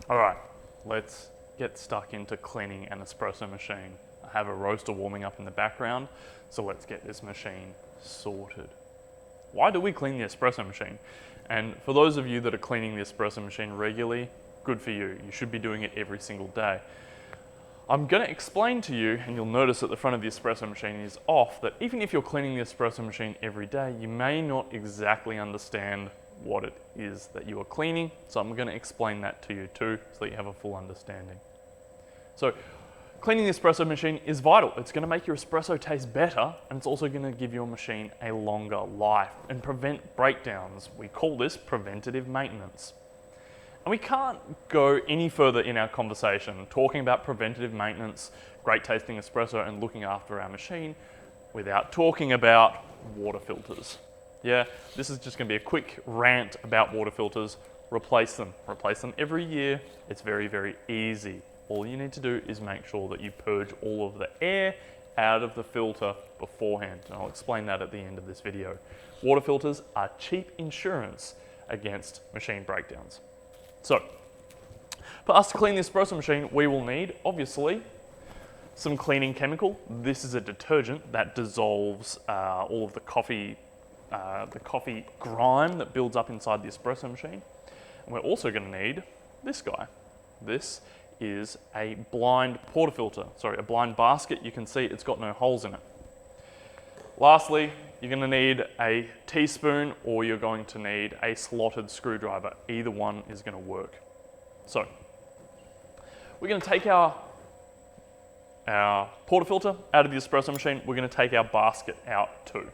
All right, let's get stuck into cleaning an espresso machine. I have a roaster warming up in the background, so let's get this machine sorted. Why do we clean the espresso machine? And for those of you that are cleaning the espresso machine regularly, good for you. You should be doing it every single day. I'm going to explain to you, and you'll notice that the front of the espresso machine is off, that even if you're cleaning the espresso machine every day, you may not exactly understand what it is that you are cleaning. So I'm going to explain that to you too, so that you have a full understanding. So cleaning the espresso machine is vital. It's going to make your espresso taste better, and it's also going to give your machine a longer life and prevent breakdowns. We call this preventative maintenance. And we can't go any further in our conversation talking about preventative maintenance, great tasting espresso, and looking after our machine without talking about water filters. Yeah, this is just going to be a quick rant about water filters. Replace them. Replace them every year. It's very, very easy. All you need to do is make sure that you purge all of the air out of the filter beforehand. And I'll explain that at the end of this video. Water filters are cheap insurance against machine breakdowns. So, for us to clean the espresso machine, we will need, obviously, some cleaning chemical. This is a detergent that dissolves all of the coffee grime that builds up inside the espresso machine. And we're also going to need this guy. This is a blind portafilter, a blind basket. You can see it's got no holes in it. Lastly, you're going to need a teaspoon, or you're going to need a slotted screwdriver. Either one is going to work. So, we're going to take our portafilter out of the espresso machine. We're going to take our basket out too.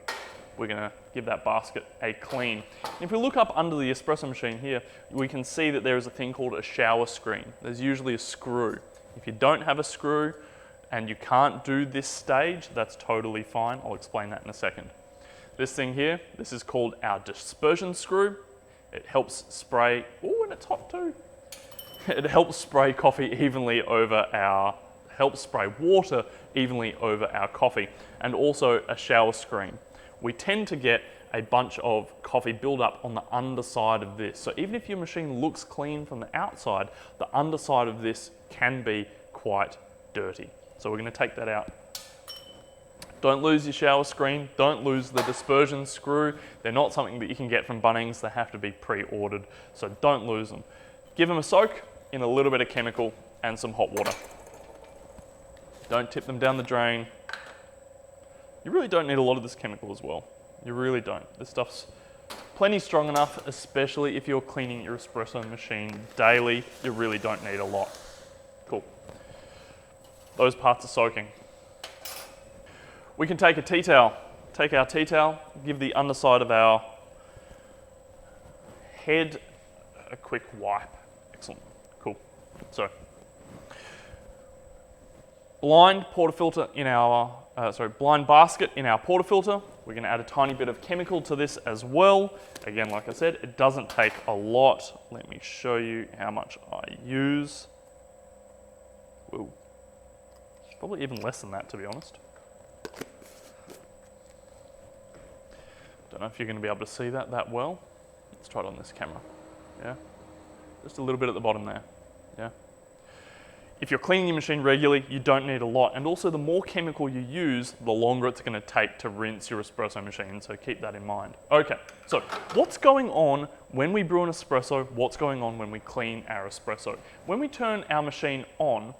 We're going to give that basket a clean. And if we look up under the espresso machine here, we can see that there is a thing called a shower screen. There's usually a screw. If you don't have a screw and you can't do this stage, that's totally fine. I'll explain that in a second. This thing here, this is called our dispersion screw. It helps spray, and it's hot too. It helps spray water evenly over our coffee, and also a shower screen. We tend to get a bunch of coffee buildup on the underside of this. So even if your machine looks clean from the outside, the underside of this can be quite dirty. So we're going to take that out. Don't lose your shower screen. Don't lose the dispersion screw. They're not something that you can get from Bunnings. They have to be pre-ordered, so don't lose them. Give them a soak in a little bit of chemical and some hot water. Don't tip them down the drain. You really don't need a lot of this chemical as well. You really don't. This stuff's plenty strong enough, especially if you're cleaning your espresso machine daily. You really don't need a lot. Cool. Those parts are soaking. We can take a tea towel. Take our tea towel, give the underside of our head a quick wipe. Excellent. Cool. So, blind basket in our portafilter. We're going to add a tiny bit of chemical to this as well. Again, like I said, it doesn't take a lot. Let me show you how much I use. Whoa. Probably even less than that, to be honest. Don't know if you're going to be able to see that well. Let's try it on this camera. Yeah, just a little bit at the bottom there. Yeah. If you're cleaning your machine regularly, you don't need a lot. And also, the more chemical you use, the longer it's going to take to rinse your espresso machine. So keep that in mind. Okay, so what's going on when we brew an espresso? What's going on when we clean our espresso? When we turn our machine on,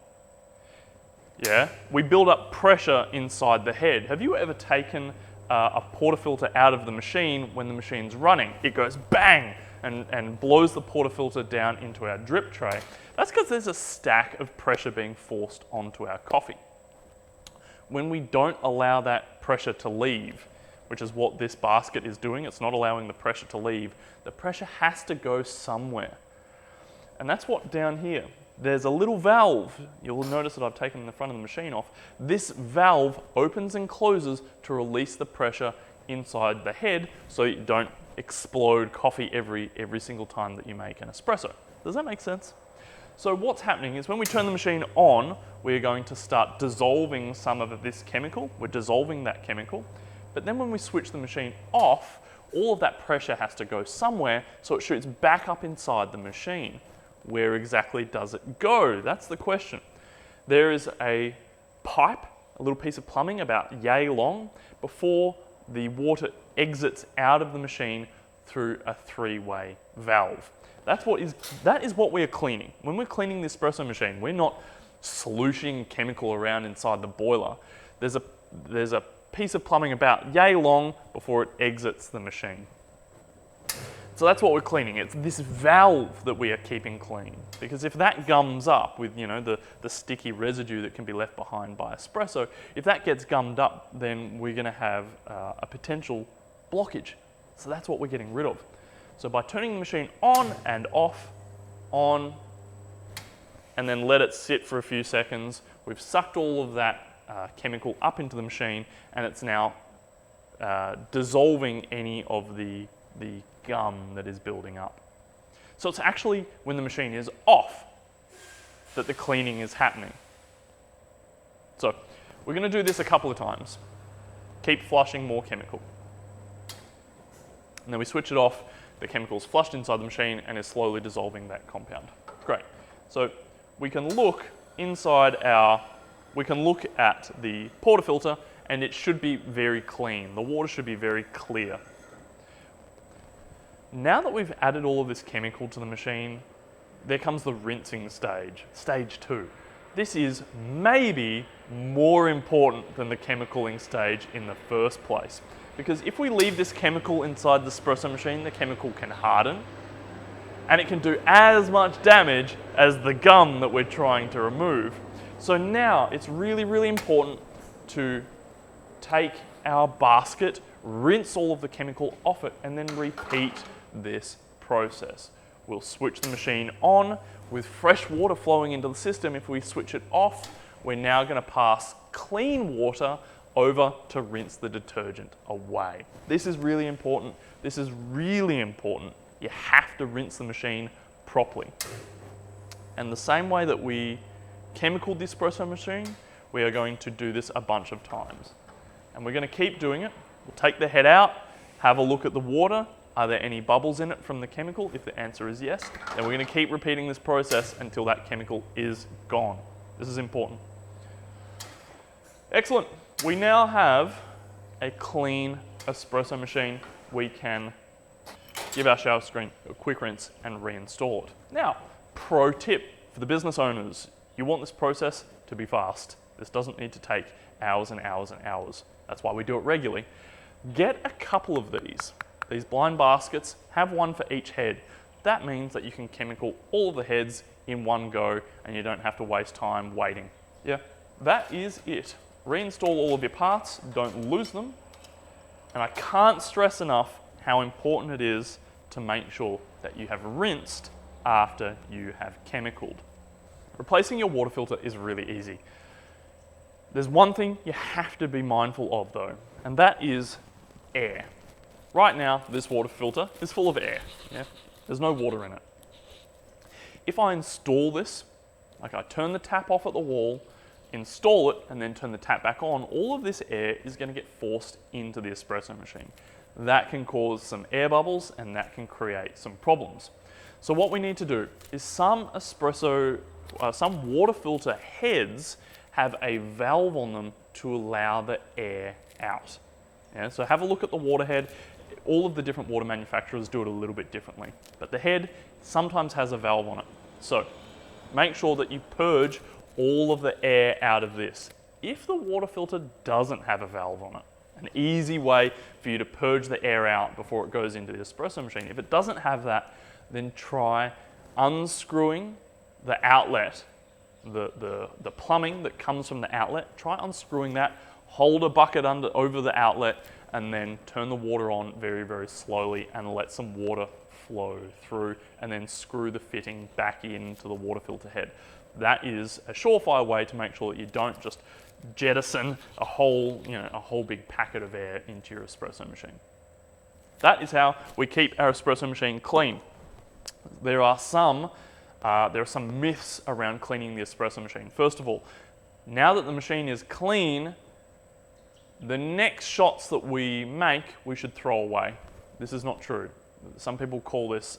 we build up pressure inside the head. Have you ever taken a portafilter out of the machine when the machine's running? It goes bang and blows the portafilter down into our drip tray. That's because there's a stack of pressure being forced onto our coffee. When we don't allow that pressure to leave, which is what this basket is doing, it's not allowing the pressure to leave, the pressure has to go somewhere. And that's what down here. There's a little valve. You'll notice that I've taken the front of the machine off. This valve opens and closes to release the pressure inside the head so you don't explode coffee every single time that you make an espresso. Does that make sense? So what's happening is when we turn the machine on, we're going to start dissolving some of this chemical. We're dissolving that chemical. But then when we switch the machine off, all of that pressure has to go somewhere, so it shoots back up inside the machine. Where exactly does it go? That's the question. There is a pipe, a little piece of plumbing about yay long, before the water exits out of the machine through a three-way valve. That is what we are cleaning. When we're cleaning the espresso machine, we're not slushing chemical around inside the boiler. There's a piece of plumbing about yay long before it exits the machine. So that's what we're cleaning. It's this valve that we are keeping clean. Because if that gums up with, the sticky residue that can be left behind by espresso, if that gets gummed up, then we're going to have a potential blockage. So that's what we're getting rid of. So by turning the machine on and off, on, and then let it sit for a few seconds, we've sucked all of that chemical up into the machine, and it's now dissolving any of the gum that is building up. So it's actually when the machine is off that the cleaning is happening. So we're going to do this a couple of times. Keep flushing more chemical. And then we switch it off, the chemical's flushed inside the machine and is slowly dissolving that compound. Great. So we can look at the portafilter, and it should be very clean. The water should be very clear. Now that we've added all of this chemical to the machine, there comes the rinsing stage, stage 2. This is maybe more important than the chemicaling stage in the first place. Because if we leave this chemical inside the espresso machine, the chemical can harden, and it can do as much damage as the gum that we're trying to remove. So now it's really, really important to take our basket, rinse all of the chemical off it, and then repeat this process. We'll switch the machine on with fresh water flowing into the system. If we switch it off, we're now going to pass clean water over to rinse the detergent away. This is really important. This is really important. You have to rinse the machine properly. And the same way that we chemicaled the espresso machine, we are going to do this a bunch of times. And we're going to keep doing it. We'll take the head out, have a look at the water. Are there any bubbles in it from the chemical? If the answer is yes, then we're going to keep repeating this process until that chemical is gone. This is important. Excellent. We now have a clean espresso machine. We can give our shower screen a quick rinse and reinstall it. Now, pro tip for the business owners, you want this process to be fast. This doesn't need to take hours and hours and hours. That's why we do it regularly. Get a couple of these blind baskets, have one for each head. That means that you can chemical all of the heads in one go and you don't have to waste time waiting. Yeah, that is it. Reinstall all of your parts, don't lose them. And I can't stress enough how important it is to make sure that you have rinsed after you have chemicaled. Replacing your water filter is really easy. There's one thing you have to be mindful of though, and that is air. Right now, this water filter is full of air. Yeah? There's no water in it. If I install this, like I turn the tap off at the wall, install it, and then turn the tap back on, all of this air is going to get forced into the espresso machine. That can cause some air bubbles and that can create some problems. So what we need to do is some water filter heads have a valve on them to allow the air out. Yeah, so have a look at the water head. All of the different water manufacturers do it a little bit differently, but the head sometimes has a valve on it. So make sure that you purge all of the air out of this. If the water filter doesn't have a valve on it, an easy way for you to purge the air out before it goes into the espresso machine, if it doesn't have that, then try unscrewing the outlet, the plumbing that comes from the outlet. Try unscrewing that, hold a bucket over the outlet, and then turn the water on very, very slowly and let some water flow through, and then screw the fitting back into the water filter head. That is a surefire way to make sure that you don't just jettison a whole big packet of air into your espresso machine. That is how we keep our espresso machine clean. There are some myths around cleaning the espresso machine. First of all, now that the machine is clean, the next shots that we make, we should throw away. This is not true. Some people call this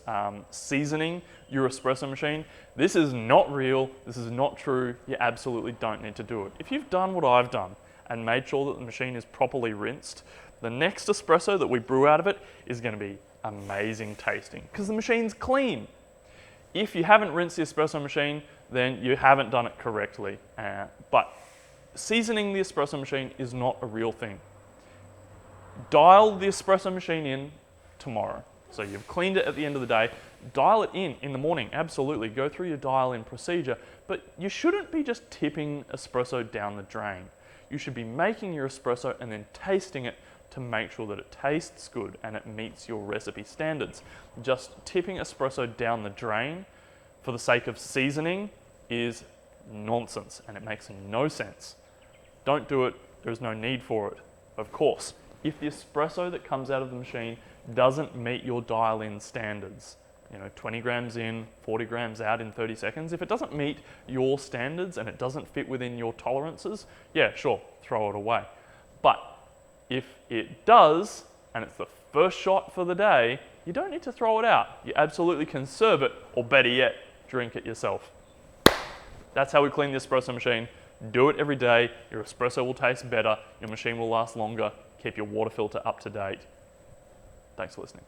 seasoning your espresso machine. This is not real. This is not true. You absolutely don't need to do it. If you've done what I've done and made sure that the machine is properly rinsed, the next espresso that we brew out of it is going to be amazing tasting because the machine's clean. If you haven't rinsed the espresso machine, then you haven't done it correctly. But seasoning the espresso machine is not a real thing. Dial the espresso machine in tomorrow. So you've cleaned it at the end of the day, dial it in the morning, absolutely. Go through your dial-in procedure, but you shouldn't be just tipping espresso down the drain. You should be making your espresso and then tasting it to make sure that it tastes good and it meets your recipe standards. Just tipping espresso down the drain for the sake of seasoning is nonsense and it makes no sense. Don't do it, there's no need for it. Of course, if the espresso that comes out of the machine doesn't meet your dial-in standards, 20 grams in, 40 grams out in 30 seconds, if it doesn't meet your standards and it doesn't fit within your tolerances, yeah, sure, throw it away. But if it does, and it's the first shot for the day, you don't need to throw it out. You absolutely can serve it, or better yet, drink it yourself. That's how we clean the espresso machine. Do it every day. Your espresso will taste better. Your machine will last longer. Keep your water filter up to date. Thanks for listening.